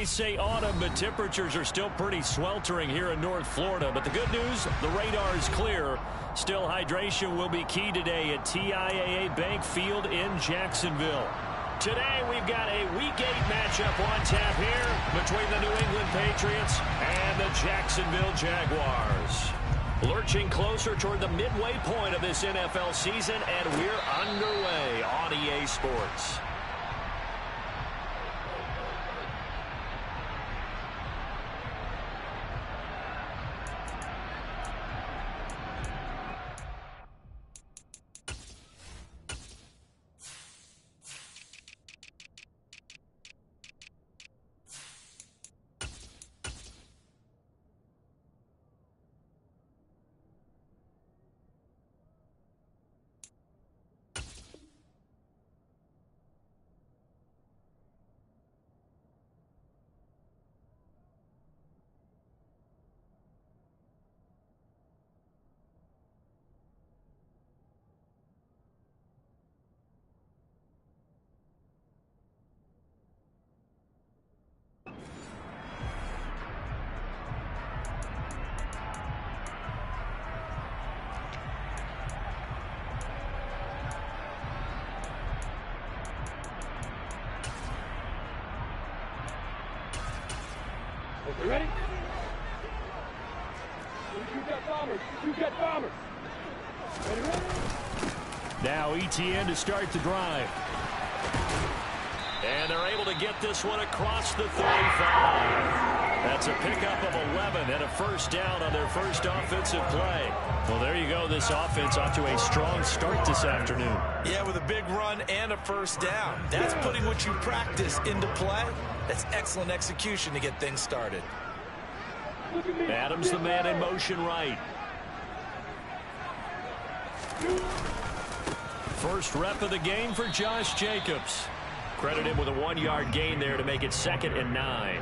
may say autumn, but temperatures are still pretty sweltering here in North Florida. But the good news, the radar is clear. Still, hydration will be key today at TIAA Bank Field in Jacksonville. Today, we've got a Week 8 matchup on tap here between the New England Patriots and the Jacksonville Jaguars. Lurching closer toward the midway point of this NFL season, and we're underway on EA Sports. You ready? You got bombers. You got bombers. Ready, ready? Now ETN to start the drive. And they're able to get this one across the 35. That's a pickup of 11 and a first down on their first offensive play. Well, there you go. This offense off to a strong start this afternoon. Yeah, with a big run and a first down. That's putting what you practice into play. That's excellent execution to get things started. Adams the man in motion right. First rep of the game for Josh Jacobs. Credit him with a 1-yard gain there to make it 2nd and 9.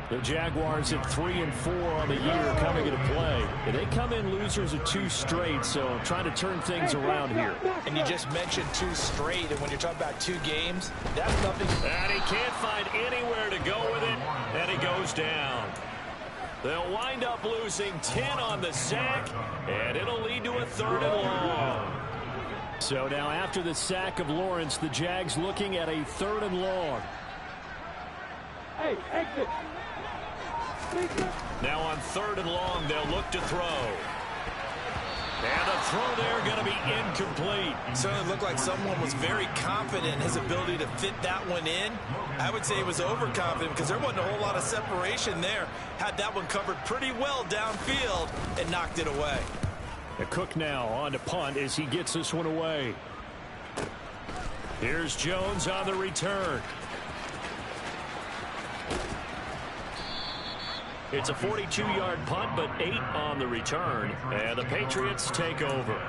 The Jaguars at 3-4 on the year coming into play. And they come in losers of 2 straight, so trying to turn things around here. And you just mentioned 2 straight, and when you're talking about 2 games, that's nothing. And he can't find anywhere to go with it, and he goes down. They'll wind up losing 10 on the sack, and it'll lead to a 3rd and long. So now after the sack of Lawrence, the Jags looking at a 3rd and long. Hey, exit. Now on 3rd and long, they'll look to throw. And the throw there going to be incomplete. Certainly looked like someone was very confident in his ability to fit that one in. I would say he was overconfident because there wasn't a whole lot of separation there. Had that one covered pretty well downfield and knocked it away. The Cook now on to punt as he gets this one away. Here's Jones on the return. It's a 42-yard punt, but 8 on the return. And the Patriots take over.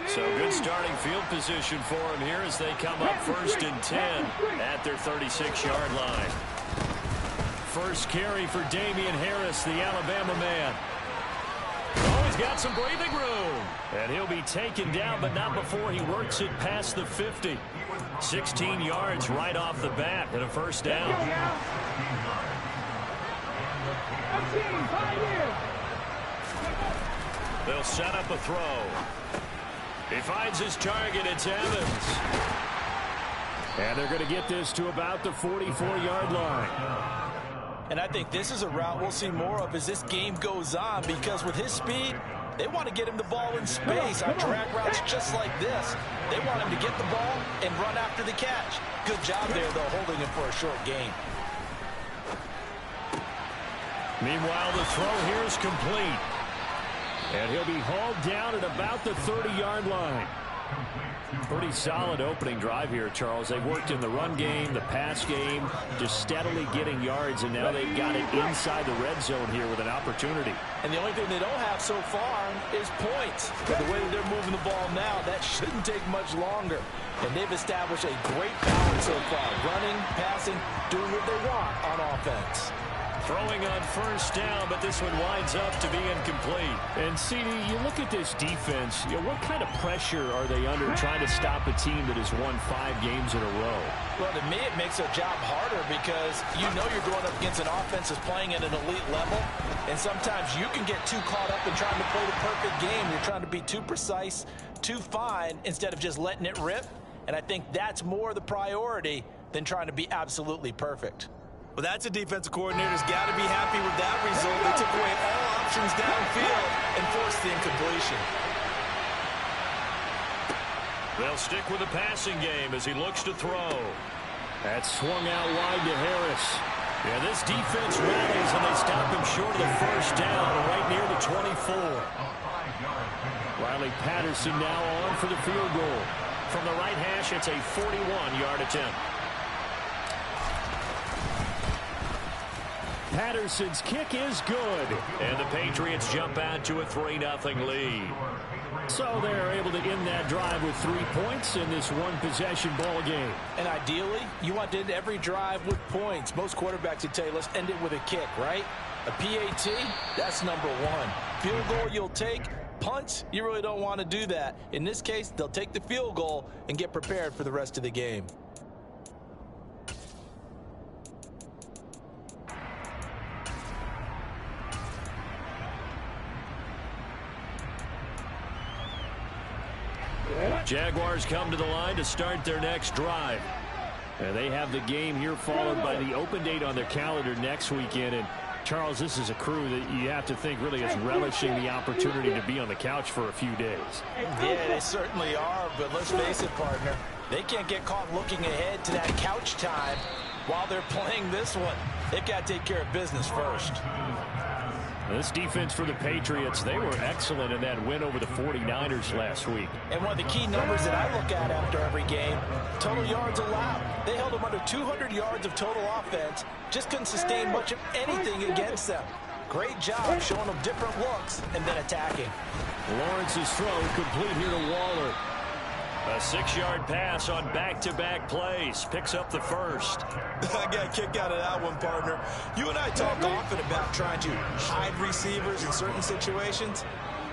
So good starting field position for him here as they come up 1st and 10 at their 36-yard line. First carry for Damian Harris, the Alabama man. Oh, he's got some breathing room. And he'll be taken down, but not before he works it past the 50. 16 yards right off the bat and a first down. They'll set up a throw. He finds his target. It's Evans. And they're going to get this to about the 44-yard line. And I think this is a route we'll see more of as this game goes on, because with his speed, they want to get him the ball in space on drag routes just like this. They want him to get the ball and run after the catch. Good job there, though, holding him for a short gain. Meanwhile, the throw here is complete. And he'll be hauled down at about the 30-yard line. Pretty solid opening drive here, Charles. They worked in the run game, the pass game, just steadily getting yards, and now they've got it inside the red zone here with an opportunity. And the only thing they don't have so far is points. But the way that they're moving the ball now, that shouldn't take much longer. And they've established a great balance so far, running, passing, doing what they want on offense. Throwing on first down, but this one winds up to be incomplete. And, CD, you look at this defense, what kind of pressure are they under trying to stop a team that has won 5 games in a row? Well, to me, it makes their job harder because you know you're going up against an offense that's playing at an elite level, and sometimes you can get too caught up in trying to play the perfect game. You're trying to be too precise, too fine, instead of just letting it rip, and I think that's more the priority than trying to be absolutely perfect. Well, that's a defensive coordinator's got to be happy with that result. They took away all options downfield and forced the incompletion. They'll stick with the passing game as he looks to throw. That swung out wide to Harris. Yeah, this defense rallies, and they stop him short of the first down, right near the 24. Riley Patterson now on for the field goal. From the right hash, it's a 41-yard attempt. Patterson's kick is good. And the Patriots jump out to a 3-0 lead. So they're able to end that drive with 3 points in this one-possession ball game. And ideally, you want to end every drive with points. Most quarterbacks would tell you, let's end it with a kick, right? A PAT, that's number 1. Field goal you'll take. Punts, you really don't want to do that. In this case, they'll take the field goal and get prepared for the rest of the game. Jaguars come to the line to start their next drive. And they have the game here followed by the open date on their calendar next weekend. And Charles, this is a crew that you have to think really is relishing the opportunity to be on the couch for a few days. Yeah, they certainly are, but let's face it, partner. They can't get caught looking ahead to that couch time while they're playing this one. They've got to take care of business first. This defense for the Patriots, they were excellent in that win over the 49ers last week. And one of the key numbers that I look at after every game, total yards allowed. They held them under 200 yards of total offense, just couldn't sustain much of anything against them. Great job showing them different looks and then attacking. Lawrence's throw complete here to Waller. A 6-yard pass on back-to-back plays. Picks up the first. I got a kick out of that one, partner. You and I talk often about trying to hide receivers in certain situations,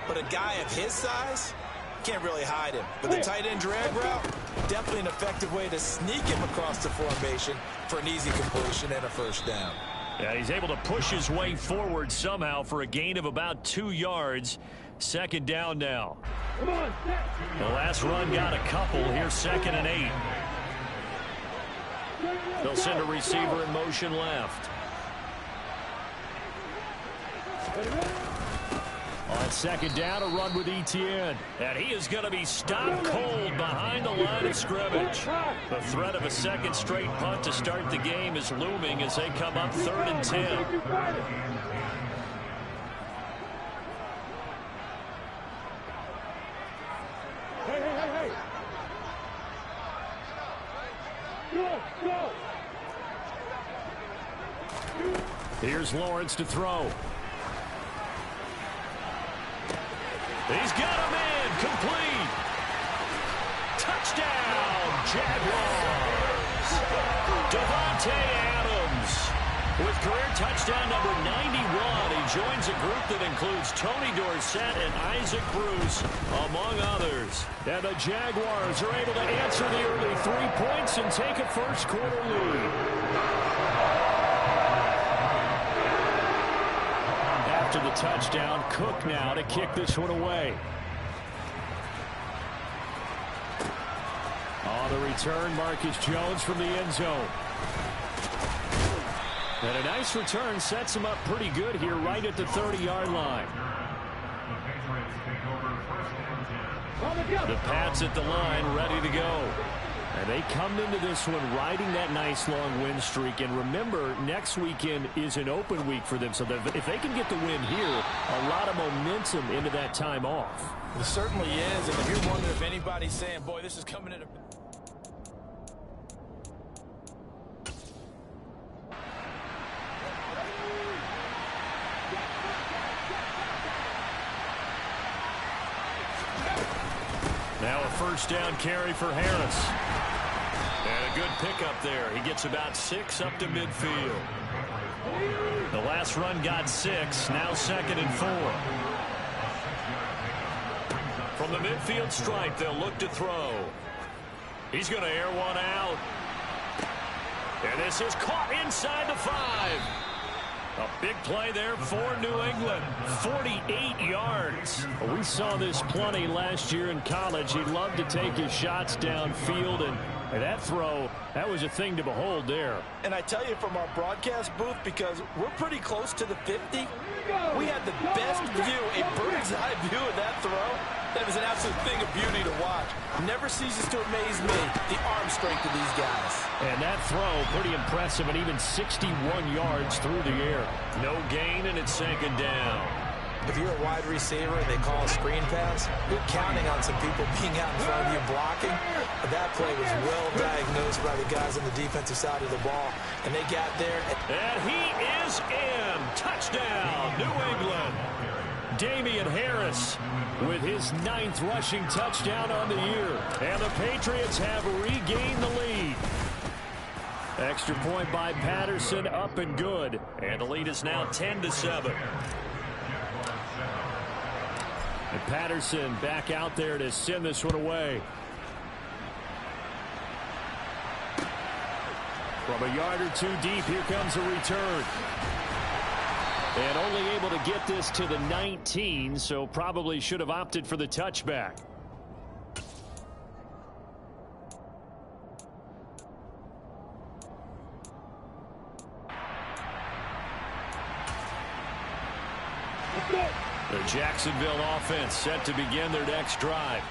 but a guy of his size can't really hide him. But the tight end drag route, definitely an effective way to sneak him across the formation for an easy completion and a first down. Yeah, he's able to push his way forward somehow for a gain of about 2 yards. Second down now. Come on, The last run got a couple. Here's 2nd and 8. They'll send a receiver in motion left. On 2nd down, a run with Etienne. And he is going to be stopped cold behind the line of scrimmage. The threat of a second straight punt to start the game is looming as they come up 3rd and 10. Hey. Go. Here's Lawrence to throw. He's got a man complete. Touchdown, Jaguars. Devontae Adams with career touchdown number 91. He joins a group that includes Tony Dorsett and Isaac Bruce, among others. And the Jaguars are able to answer the early 3 points and take a first quarter lead. After the touchdown, Cook now to kick this one away. On the return, Marcus Jones from the end zone. And a nice return sets him up pretty good here right at the 30-yard line. The Pats at the line, ready to go. And they come into this one riding that nice long win streak. And remember, next weekend is an open week for them. So if they can get the win here, a lot of momentum into that time off. It certainly is. And if you're wondering if anybody's saying, boy, this is coming in a... Now a first down carry for Harris. And a good pickup there. He gets about 6 up to midfield. The last run got 6. Now 2nd and 4. From the midfield stripe, they'll look to throw. He's going to air one out. And this is caught inside the 5. A big play there for New England. 48 yards. We saw this plenty last year in college. He loved to take his shots downfield, and that throw, that was a thing to behold there. And I tell you, from our broadcast booth, because we're pretty close to the 50, we had the best view, a bird's eye view of that throw. It was an absolute thing of beauty to watch. Never ceases to amaze me, the arm strength of these guys. And that throw, pretty impressive, and even 61 yards through the air. No gain, and it's 2nd down. If you're a wide receiver and they call a screen pass, you're counting on some people being out in front of you blocking. But that play was well diagnosed by the guys on the defensive side of the ball, and they got there. And he is in. Touchdown, New England. Damian Harris with his 9th rushing touchdown on the year. And the Patriots have regained the lead. Extra point by Patterson, up and good. And the lead is now 10-7. And Patterson back out there to send this one away. From a yard or 2 deep, here comes a return. And only able to get this to the 19, so probably should have opted for the touchback. The Jacksonville offense set to begin their next drive.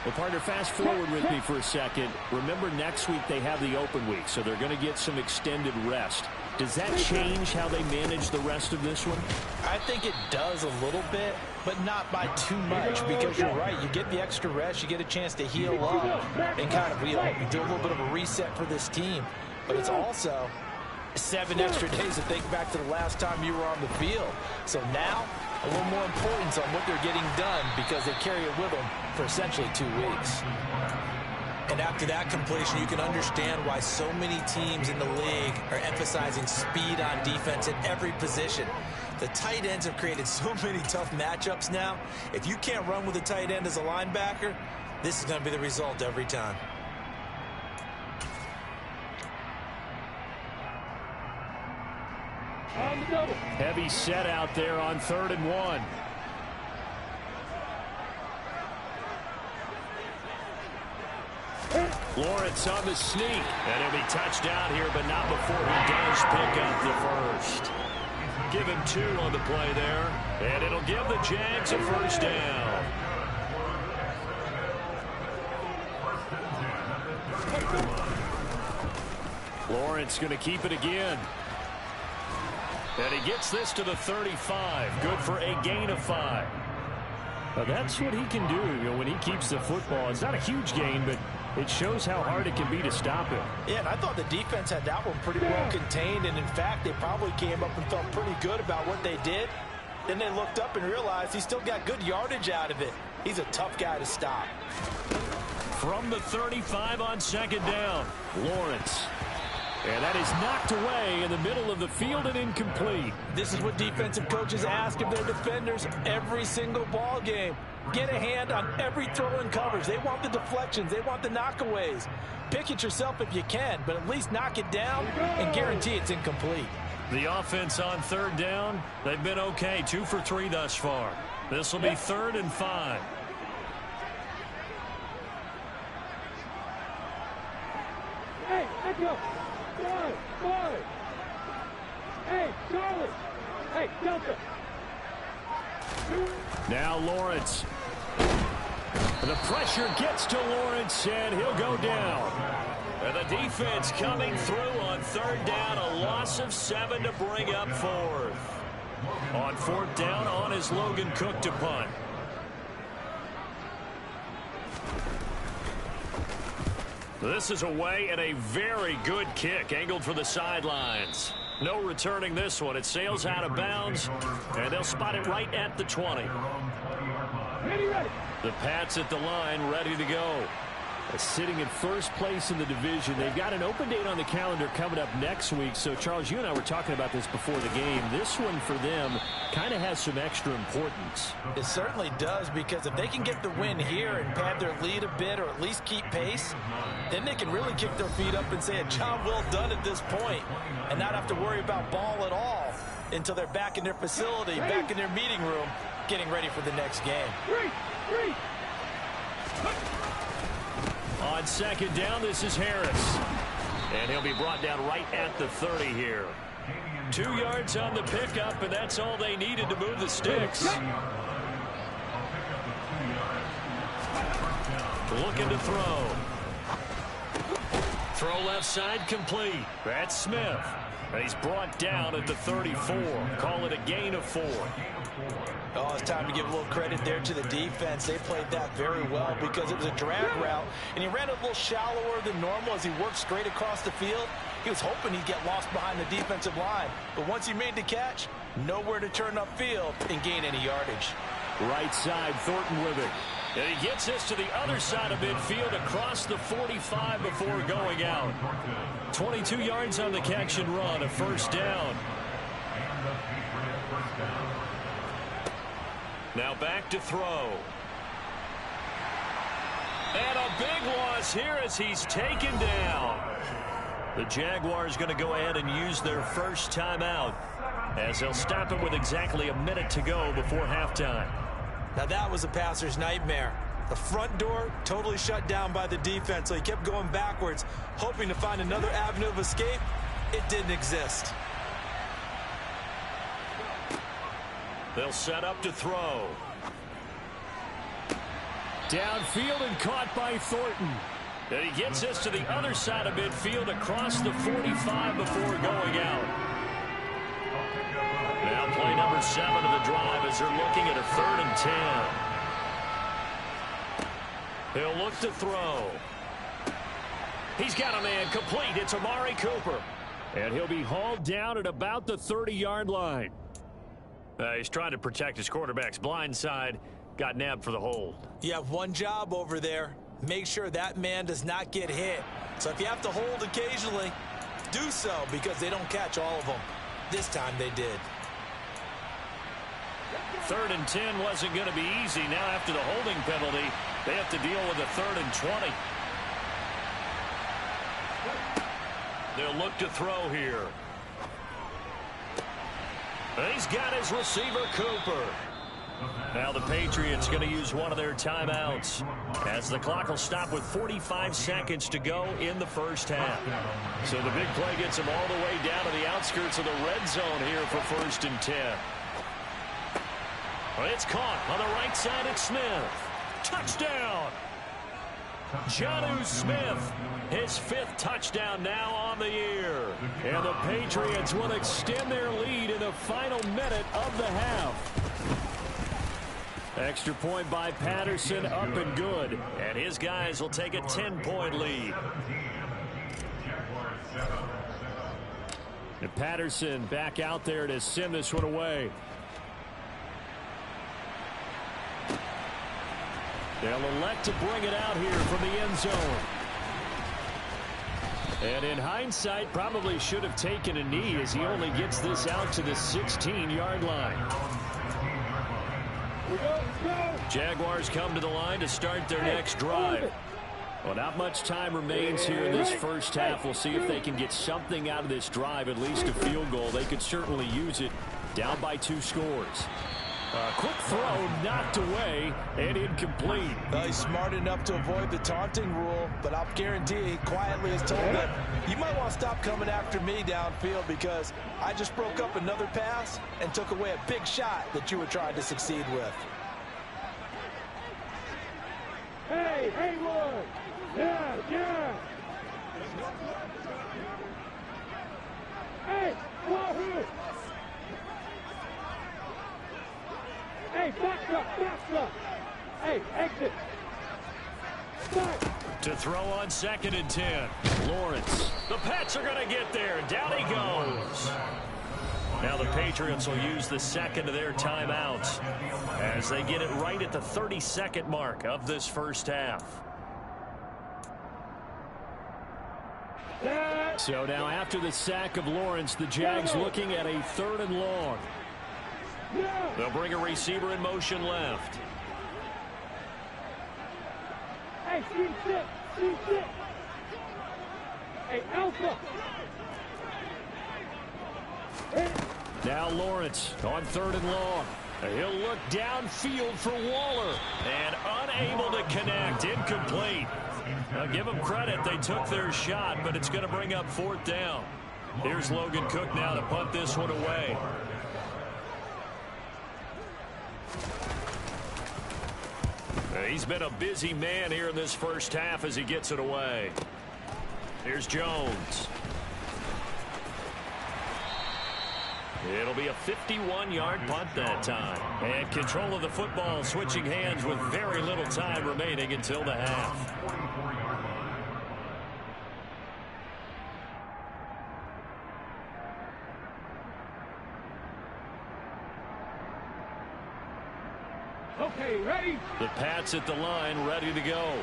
Well, partner, fast forward with me for a second. Remember, next week they have the open week, so they're going to get some extended rest. Does that change how they manage the rest of this one? I think it does a little bit, but not by too much, because you're right. You get the extra rest. You get a chance to heal up and kind of do a little bit of a reset for this team. But it's also 7 extra days to think back to the last time you were on the field. So now, a little more importance on what they're getting done, because they carry it with them for essentially 2 weeks. And after that completion, you can understand why so many teams in the league are emphasizing speed on defense at every position. The tight ends have created so many tough matchups now. If you can't run with a tight end as a linebacker, this is going to be the result every time. Heavy set out there on 3rd and 1. Lawrence on the sneak. And he'll be touched down here, but not before he does pick up the first. Give him 2 on the play there. And it'll give the Jags a 1st down. Lawrence going to keep it again. And he gets this to the 35. Good for a gain of 5. Now that's what he can do, when he keeps the football. It's not a huge gain, but it shows how hard it can be to stop him. Yeah, and I thought the defense had that one pretty well contained, and in fact, they probably came up and felt pretty good about what they did. Then they looked up and realized he still got good yardage out of it. He's a tough guy to stop. From the 35 on 2nd down, Lawrence. And that is knocked away in the middle of the field and incomplete. This is what defensive coaches ask of their defenders every single ball game. Get a hand on every throw and coverage. They want the deflections. They want the knockaways. Pick it yourself if you can, but at least knock it down and guarantee it's incomplete. the offense on 3rd down, they've been okay. 2 for 3 thus far. This will be 3rd and 5. Hey, let's go. Five. Hey, Charlie. Hey, Delta. Now Lawrence. The pressure gets to Lawrence, and he'll go down. And the defense coming through on 3rd down. A loss of 7 to bring up 4th. On 4th down, on is Logan Cook to punt. This is away, and a very good kick angled for the sidelines. No returning this one. It sails out of bounds, and they'll spot it right at the 20. Ready. The Pats at the line, ready to go. Sitting in first place in the division. They've got an open date on the calendar coming up next week. So, Charles, you and I were talking about this before the game. This one for them kind of has some extra importance. It certainly does, because if they can get the win here and pad their lead a bit or at least keep pace, then they can really kick their feet up and say a job well done at this point and not have to worry about ball at all until they're back in their facility, back in their meeting room, getting ready for the next game. On second down, this is Harris. And he'll be brought down right at the 30 here. 2 yards on the pickup, and that's all they needed to move the sticks. Looking to throw. Throw left side complete. That's Smith. And he's brought down at the 34. Call it a gain of 4. Oh, it's time to give a little credit there to the defense. They played that very well because it was a drag route, and he ran a little shallower than normal as he worked straight across the field. He was hoping he'd get lost behind the defensive line, but once he made the catch, nowhere to turn upfield and gain any yardage. Right side, Thornton with it. And he gets this to the other side of midfield across the 45 before going out. 22 yards on the catch and run, a first down. Now back to throw. And a big loss here as he's taken down. The Jaguars going to go ahead and use their first timeout as they'll stop him with exactly a minute to go before halftime. Now that was a passer's nightmare. The front door totally shut down by the defense, so he kept going backwards, hoping to find another avenue of escape. It didn't exist. They'll set up to throw. Downfield and caught by Thornton. And he gets this to the other side of midfield across the 45 before going out. Now play number 7 of the drive as they're looking at a 3rd and 10. He'll look to throw. He's got a man complete. It's Amari Cooper. And he'll be hauled down at about the 30-yard line. He's trying to protect his quarterback's blind side. Got nabbed for the hold. You have one job over there. Make sure that man does not get hit. So if you have to hold occasionally, do so, because they don't catch all of them. This time they did. 3rd and 10 wasn't going to be easy. Now after the holding penalty, they have to deal with a 3rd and 20. They'll look to throw here. He's got his receiver, Cooper. Now the Patriots going to use one of their timeouts as the clock will stop with 45 seconds to go in the first half. So the big play gets them all the way down to the outskirts of the red zone here for 1st and 10. It's caught on the right side. It's Smith. Touchdown. Jonnu Smith, his 5th touchdown now on the year. And the Patriots will extend their lead in the final minute of the half. Extra point by Patterson, up and good. And his guys will take a 10-point lead. And Patterson back out there to send this one away. They'll elect to bring it out here from the end zone. And in hindsight, probably should have taken a knee as he only gets this out to the 16-yard line. Jaguars come to the line to start their next drive. Well, not much time remains here in this first half. We'll see if they can get something out of this drive, at least a field goal. They could certainly use it. Down by 2 scores. Quick throw knocked away and incomplete. Well, he's smart enough to avoid the taunting rule, but I'll guarantee he quietly has told them, you might want to stop coming after me downfield because I just broke up another pass and took away a big shot that you were trying to succeed with. Hey, Haywood! Yeah, yeah! Hey, Wahoo! Hey, back up! Hey, exit! Start! To throw on 2nd and 10. Lawrence. The Pats are going to get there. Down he goes. Now the Patriots will use the 2nd of their timeouts as they get it right at the 32nd mark of this first half. So now after the sack of Lawrence, the Jags looking at a 3rd and long. They'll bring a receiver in motion left. Hey, C6. Hey, Alpha. Now Lawrence on 3rd and long. He'll look downfield for Waller. And unable to connect. Incomplete. Now give them credit. They took their shot, but it's going to bring up 4th down. Here's Logan Cook now to punt this one away. He's been a busy man here in this first half as he gets it away. Here's Jones. It'll be a 51-yard punt that time. And control of the football switching hands with very little time remaining until the half. Okay, ready? The Pats at the line, ready to go.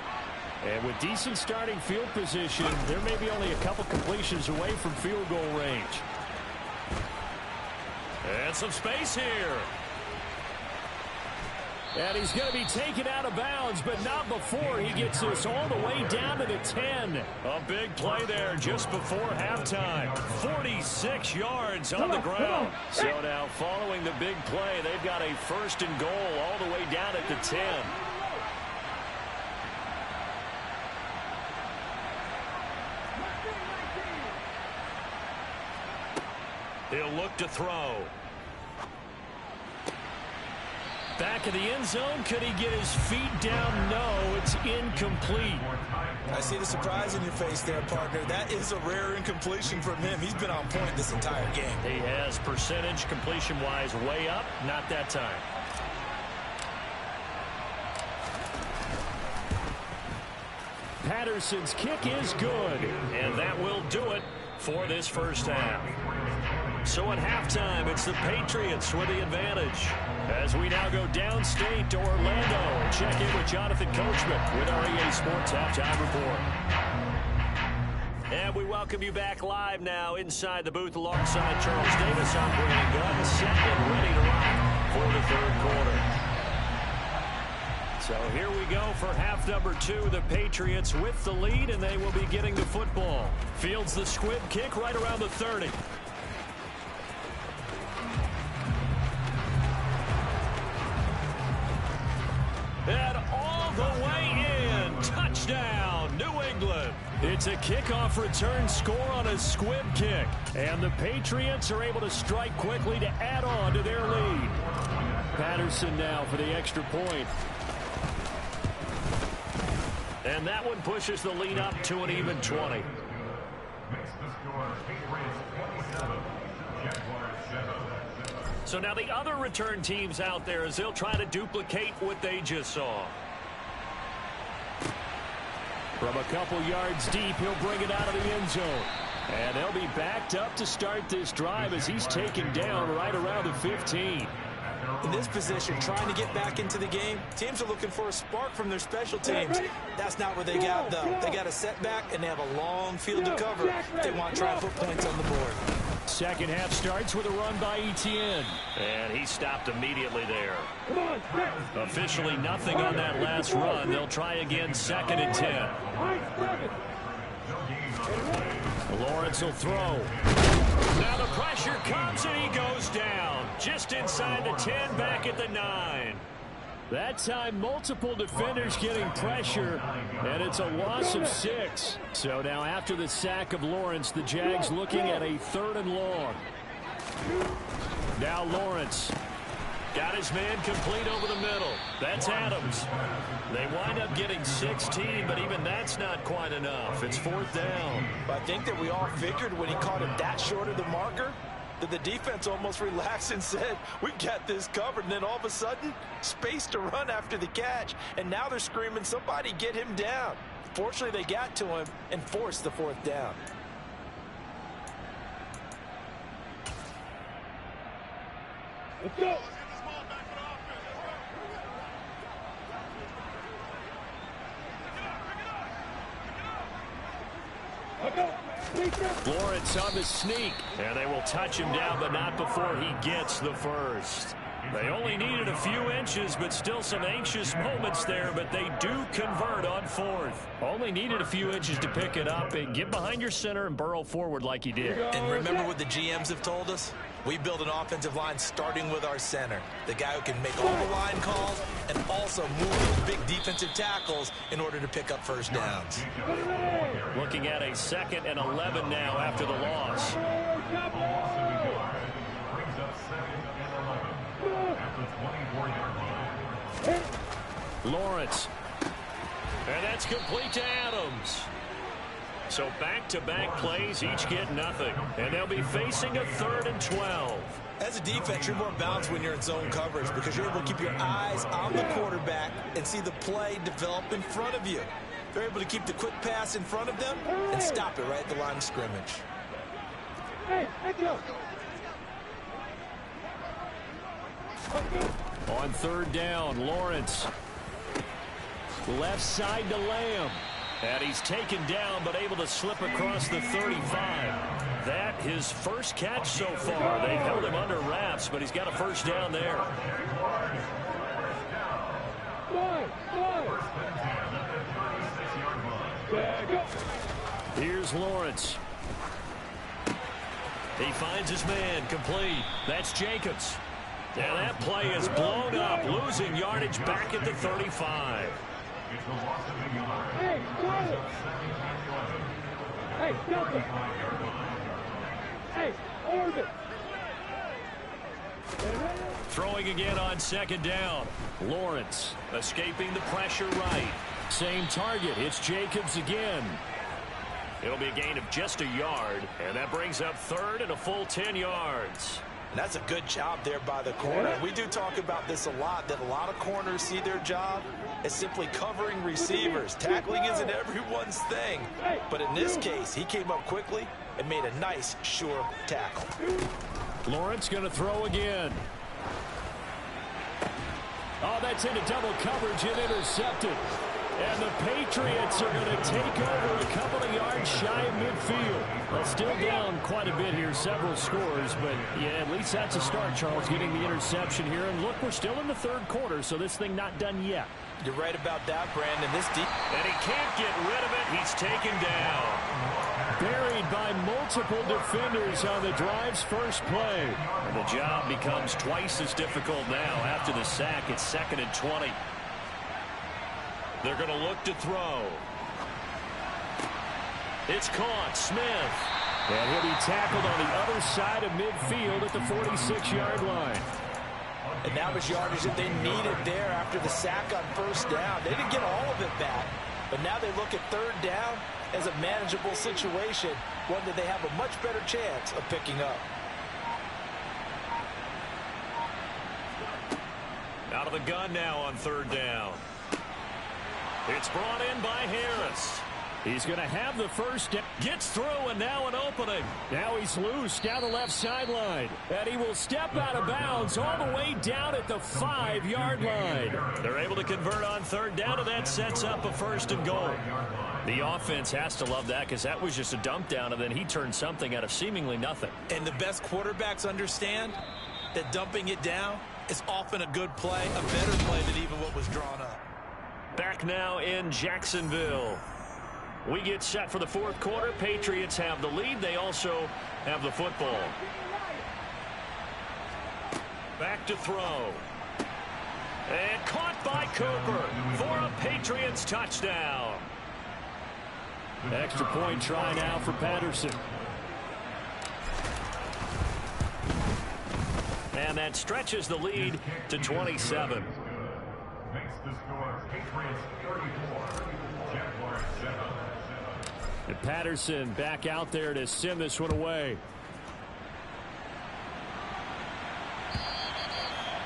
And with decent starting field position, there may be only a couple completions away from field goal range. And some space here. And he's going to be taken out of bounds, but not before he gets this all the way down to the 10. A big play there just before halftime. 46 yards on the ground. So now following the big play, they've got a 1st and goal all the way down at the 10. He'll look to throw. Back of the end zone. Could he get his feet down? No, it's incomplete. I see the surprise in your face there, partner. That is a rare incompletion from him. He's been on point this entire game. He has percentage completion-wise way up. Not that time. Patterson's kick is good. And that will do it for this first half. So at halftime, it's the Patriots with the advantage. As we now go downstate to Orlando and check in with Jonathan Coachman with our EA Sports Halftime Report. And we welcome you back live now inside the booth alongside Charles Davis. I'm Brandon Gunn, set and ready to rock for the 3rd quarter. So here we go for half number 2. The Patriots with the lead, and they will be getting the football. Fields the squib kick right around the 30. And all the way in. Touchdown, New England. It's a kickoff return score on a squib kick. And the Patriots are able to strike quickly to add on to their lead. Patterson now for the extra point. And that one pushes the lead up to an even 20. So now the other return teams out there as they'll try to duplicate what they just saw. From a couple yards deep, he'll bring it out of the end zone. And they'll be backed up to start this drive as he's taken down right around the 15. In this position, trying to get back into the game, teams are looking for a spark from their special teams. That's not what they got, though. They got a setback, and they have a long field to cover if they want to try and put points on the board. Second half starts with a run by Etienne. And he stopped immediately there. Officially nothing on that last run. They'll try again 2nd and 10. Lawrence will throw. Now the pressure comes and he goes down. Just inside the 10, back at the 9. That time, multiple defenders getting pressure, and it's a loss of 6. So now after the sack of Lawrence, the Jags looking at a 3rd and long. Now Lawrence. Got his man complete over the middle. That's Adams. They wind up getting 16, but even that's not quite enough. It's 4th down. I think that we all figured when he caught him that short of the marker, that the defense almost relaxed and said, we got this covered. And then all of a sudden, space to run after the catch. And now they're screaming, somebody get him down. Fortunately, they got to him and forced the 4th down. Let's go. Let's go. Lawrence on the sneak. And they will touch him down, but not before he gets the first. They only needed a few inches, but still some anxious moments there, but they do convert on fourth. Only needed a few inches to pick it up and get behind your center and burrow forward like he did. And remember what the GMs have told us? We build an offensive line starting with our center, the guy who can make all the line calls and also move those big defensive tackles in order to pick up first downs. Looking at a 2nd and 11 now after the loss. Lawrence. And that's complete to Adams. So back-to-back plays, each get nothing. And they'll be facing a 3rd and 12. As a defense, you're more balanced when you're in zone coverage because you're able to keep your eyes on the quarterback and see the play develop in front of you. They're able to keep the quick pass in front of them and stop it right at the line of scrimmage. On 3rd down, Lawrence. Left side to Lamb. And he's taken down, but able to slip across the 35. That his first catch so far. They've held him under wraps, but he's got a first down there. Here's Lawrence. He finds his man, complete. That's Jacobs. And that play is blown up, losing yardage back at the 35. Hey, Delta. Hey, Orbit. Throwing again on 2nd down. Lawrence escaping the pressure right. Same target. It's Jacobs again. It'll be a gain of just a yard, and that brings up 3rd and a full 10 yards. And that's a good job there by the corner. We do talk about this a lot, that a lot of corners see their job as simply covering receivers. Tackling isn't everyone's thing. But in this case, he came up quickly and made a nice, sure tackle. Lawrence going to throw again. Oh, that's into double coverage and intercepted. And the Patriots are going to take over a couple of yards shy of midfield. Well, still down quite a bit here, several scores, but yeah, at least that's a start, Charles, getting the interception here. And look, we're still in the 3rd quarter, so this thing not done yet. You're right about that, Brandon. And he can't get rid of it. He's taken down. Buried by multiple defenders on the drive's first play. And the job becomes twice as difficult now after the sack. It's 2nd and 20. They're going to look to throw. It's caught. Smith. And he'll be tackled on the other side of midfield at the 46-yard line. And now his yardage that they needed there after the sack on 1st down. They didn't get all of it back. But now they look at 3rd down as a manageable situation, one that they have a much better chance of picking up. Out of the gun now on 3rd down. It's brought in by Harris. He's going to have the first down. Gets through, and now an opening. Now he's loose down the left sideline. And he will step out of bounds all the way down at the 5-yard line. They're able to convert on 3rd down, and that sets up a 1st and goal. The offense has to love that because that was just a dump down, and then he turned something out of seemingly nothing. And the best quarterbacks understand that dumping it down is often a good play, a better play than even what was drawn up. Back now in Jacksonville. We get set for the 4th quarter. Patriots have the lead. They also have the football. Back to throw. And caught by Cooper for a Patriots touchdown. Extra point try now for Patterson. And that stretches the lead to 27. Makes the score Patriots 34, Jaguars 7. And Patterson back out there to send this one away.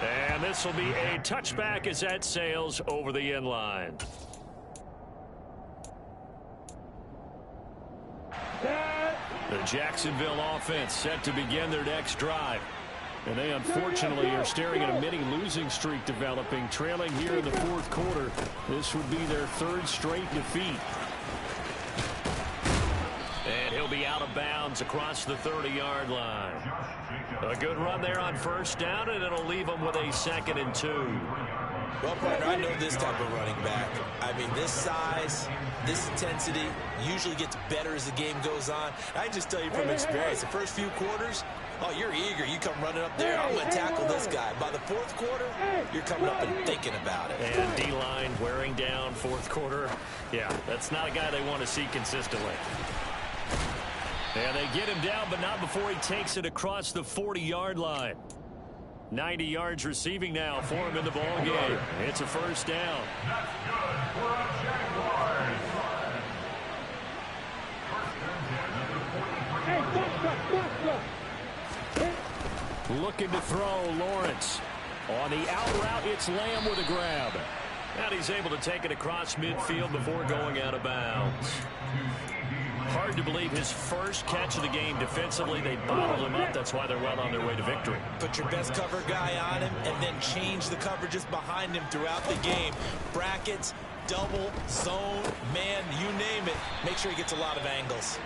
And this will be a touchback as that sails over the end line. The Jacksonville offense set to begin their next drive. And they unfortunately are staring at a mini losing streak developing, trailing here in the 4th quarter. This would be their 3rd straight defeat. And he'll be out of bounds across the 30-yard line. A good run there on first down, and it'll leave them with a 2nd and 2. Well, partner, I know this type of running back. I mean, this size, this intensity usually gets better as the game goes on. I just tell you from experience, the first few quarters, oh, you're eager. You come running up there, I'm going to tackle this guy. By the 4th quarter, you're coming up and thinking about it. And D-line wearing down 4th quarter. Yeah, that's not a guy they want to see consistently. And they get him down, but not before he takes it across the 40-yard line. 90 yards receiving now for him in the ball game. It's a first down. That's good for a Jaguars. Looking to throw, Lawrence. On the out route, it's Lamb with a grab. And he's able to take it across midfield before going out of bounds. Hard to believe his first catch of the game defensively. They bottled him up. That's why they're well on their way to victory. Put your best cover guy on him and then change the coverages behind him throughout the game. Brackets, double, zone, man, you name it. Make sure he gets a lot of angles.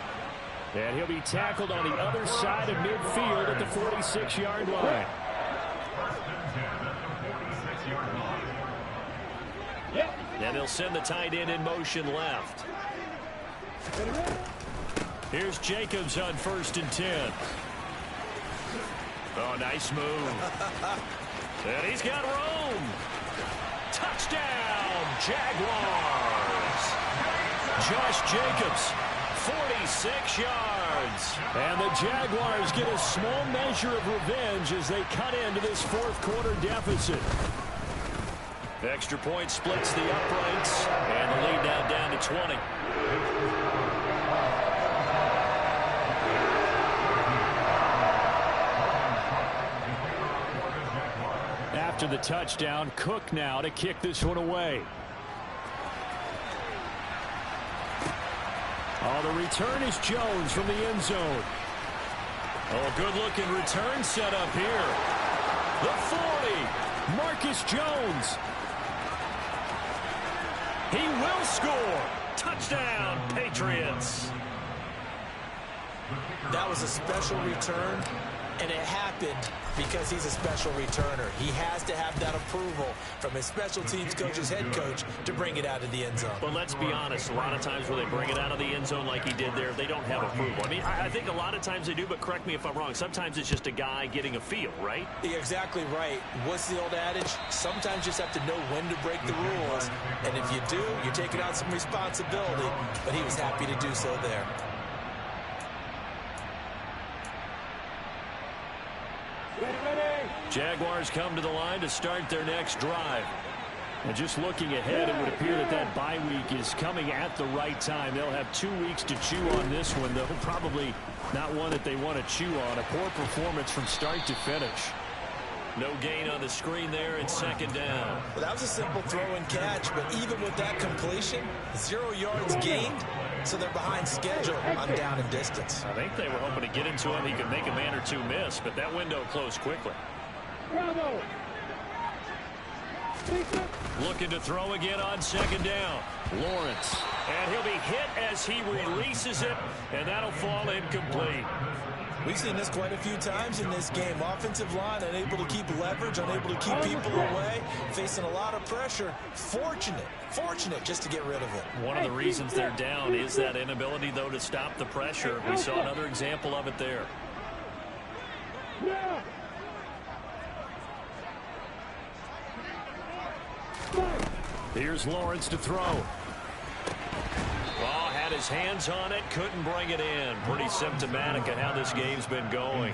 And he'll be tackled on the other side of midfield at the 46-yard line. And they'll send the tight end in motion left. Here's Jacobs on 1st and 10. Oh, nice move. And he's got room. Touchdown, Jaguars. Josh Jacobs, 46 yards. And the Jaguars get a small measure of revenge as they cut into this 4th quarter deficit. Extra point splits the uprights, and the lead now down to 20. After the touchdown, Cook now to kick this one away. Oh, the return is Jones from the end zone. Oh, good-looking return set up here. The 40, Marcus Jones. He will score. Touchdown, Patriots. That was a special return, and it happened because he's a special returner. He has to have that approval from his special teams coach, his head coach, to bring it out of the end zone. But let's be honest, a lot of times when they bring it out of the end zone like he did there, they don't have approval. I mean, I think a lot of times they do, but correct me if I'm wrong. Sometimes it's just a guy getting a feel, right? You're exactly right. What's the old adage? Sometimes you just have to know when to break the rules. And if you do, you're taking out some responsibility. But he was happy to do so there. Jaguars come to the line to start their next drive. And just looking ahead, it would appear that that bye week is coming at the right time. They'll have 2 weeks to chew on this one, though. Probably not one that they want to chew on. A poor performance from start to finish. No gain on the screen there, and 2nd down. Well, that was a simple throw and catch, but even with that completion, 0 yards gained, so they're behind schedule on down and distance. I think they were hoping to get into him. He could make a man or two miss, but that window closed quickly. Bravo. Looking to throw again on 2nd down. Lawrence. And he'll be hit as he releases it, and that'll fall incomplete. We've seen this quite a few times in this game. Offensive line unable to keep leverage, unable to keep people away, facing a lot of pressure. Fortunate just to get rid of it. One of the reasons they're down is that inability, though, to stop the pressure. We saw another example of it there. Yeah. Here's Lawrence to throw. Oh, had his hands on it, couldn't bring it in. Pretty symptomatic of how this game's been going.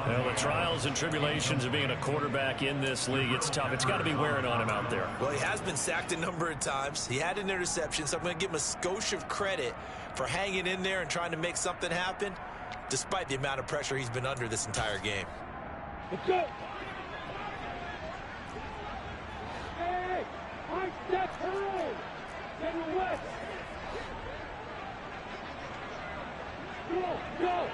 Well, the trials and tribulations of being a quarterback in this league, it's tough. It's got to be wearing on him out there. Well, he has been sacked a number of times. He had an interception, so I'm going to give him a skosh of credit for hanging in there and trying to make something happen, despite the amount of pressure he's been under this entire game. Let's go. Hey, I step hurry. Get away. Go.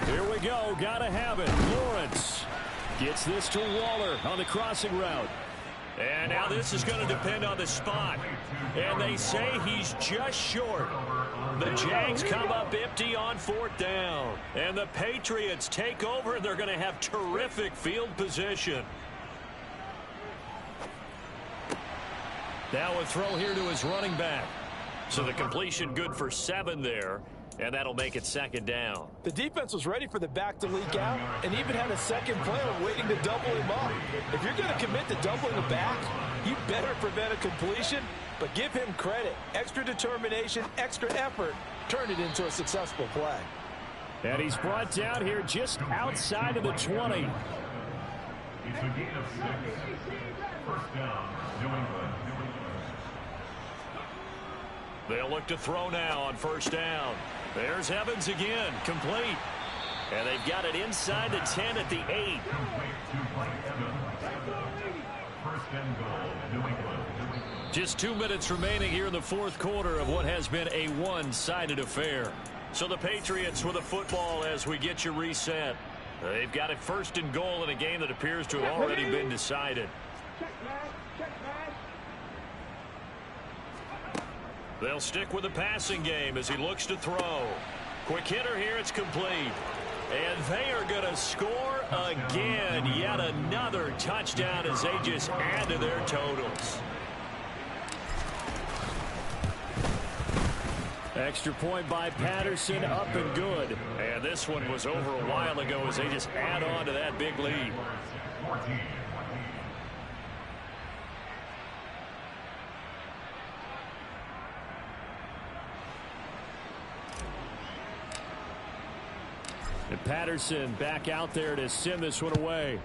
Here we go. Got to have it. Lawrence gets this to Waller on the crossing route. And now this is going to depend on the spot. And they say he's just short. The Jags come up empty on 4th down. And the Patriots take over, and they're going to have terrific field position. Now a throw here to his running back. So the completion good for 7 there. And that'll make it 2nd down. The defense was ready for the back to leak out and even had a second player waiting to double him up. If you're going to commit to doubling the back, you better prevent a completion, but give him credit. Extra determination, extra effort, turned it into a successful play. And he's brought down here just outside of the 20. It's a gain of 6. First down, New England. They'll look to throw now on 1st down. There's Evans again, complete. And they've got it inside the 10 at the 8. First and goal, New England. Just 2 minutes remaining here in the 4th quarter of what has been a one-sided affair. So the Patriots with a football as we get you reset. They've got it 1st and goal in a game that appears to have already been decided. They'll stick with the passing game as he looks to throw. Quick hitter here, it's complete. And they are going to score again. Yet another touchdown as they just add to their totals. Extra point by Patterson, up and good. And this one was over a while ago as they just add on to that big lead. 14. And Patterson back out there to send this one away.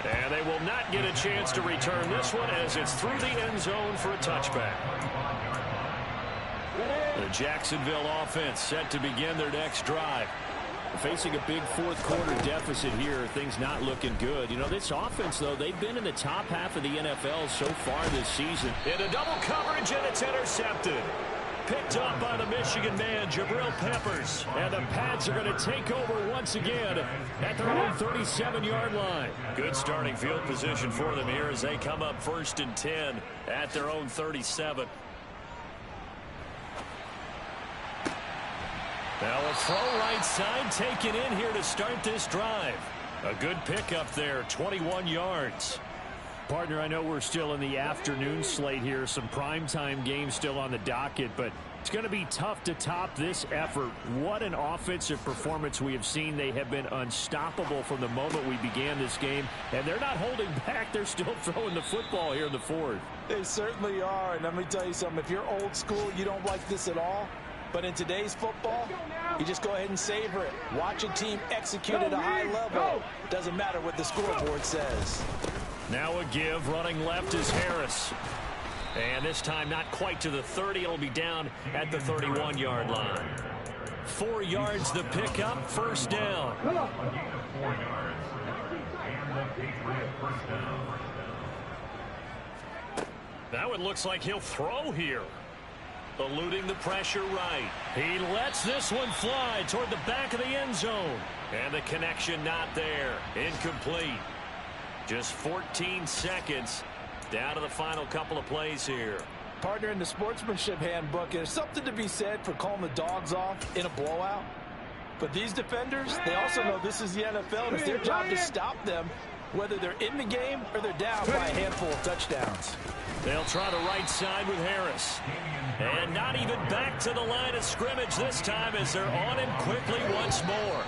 And they will not get a chance to return this one as it's through the end zone for a touchback. The Jacksonville offense set to begin their next drive. Facing a big 4th quarter deficit here, things not looking good. You know, this offense, though, they've been in the top half of the NFL so far this season. In a double coverage, and it's intercepted. Picked up by the Michigan man, Jabril Peppers. And the Pats are going to take over once again at their own 37-yard line. Good starting field position for them here as they come up 1st and 10 at their own 37. Now a throw right side taken in here to start this drive. A good pickup there, 21 yards. Partner, I know we're still in the afternoon slate here. Some primetime games still on the docket, but it's going to be tough to top this effort. What an offensive performance we have seen. They have been unstoppable from the moment we began this game, and they're not holding back. They're still throwing the football here in the 4th. They certainly are, and let me tell you something. If you're old school, you don't like this at all. But in today's football, you just go ahead and savor it. Watch a team execute at a high level. Doesn't matter what the scoreboard says. Now a give, running left is Harris. And this time not quite to the 30. It'll be down at the 31-yard line. 4 yards the pickup, 1st down. A gain of 4 yards. And the Patriots first down. Now it looks like he'll throw here. Eluding the pressure right. He lets this one fly toward the back of the end zone. And the connection not there. Incomplete. Just 14 seconds down to the final couple of plays here. Partner, in the sportsmanship handbook, there's something to be said for calling the dogs off in a blowout. But these defenders, they also know this is the NFL, and it's their job to stop them, whether they're in the game or they're down by a handful of touchdowns. They'll try the right side with Harris. And not even back to the line of scrimmage this time as they're on him quickly once more.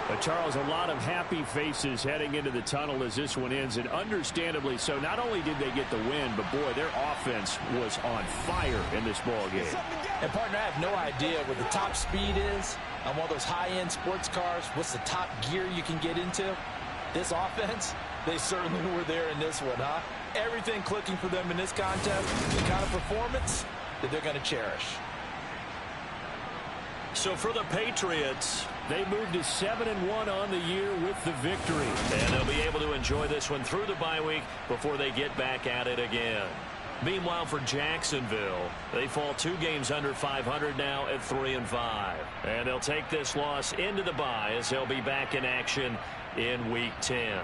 But Charles, a lot of happy faces heading into the tunnel as this one ends, and understandably so. Not only did they get the win, but boy, their offense was on fire in this ball game. And partner, I have no idea what the top speed is on one of those high-end sports cars. What's the top gear you can get into? This offense, they certainly were there in this one, huh? Everything clicking for them in this contest, the kind of performance that they're going to cherish. So for the Patriots, they moved to 7-1 on the year with the victory. And they'll be able to enjoy this one through the bye week before they get back at it again. Meanwhile, for Jacksonville, they fall 2 games under 500 now at 3-5. And they'll take this loss into the bye as they'll be back in action in Week 10.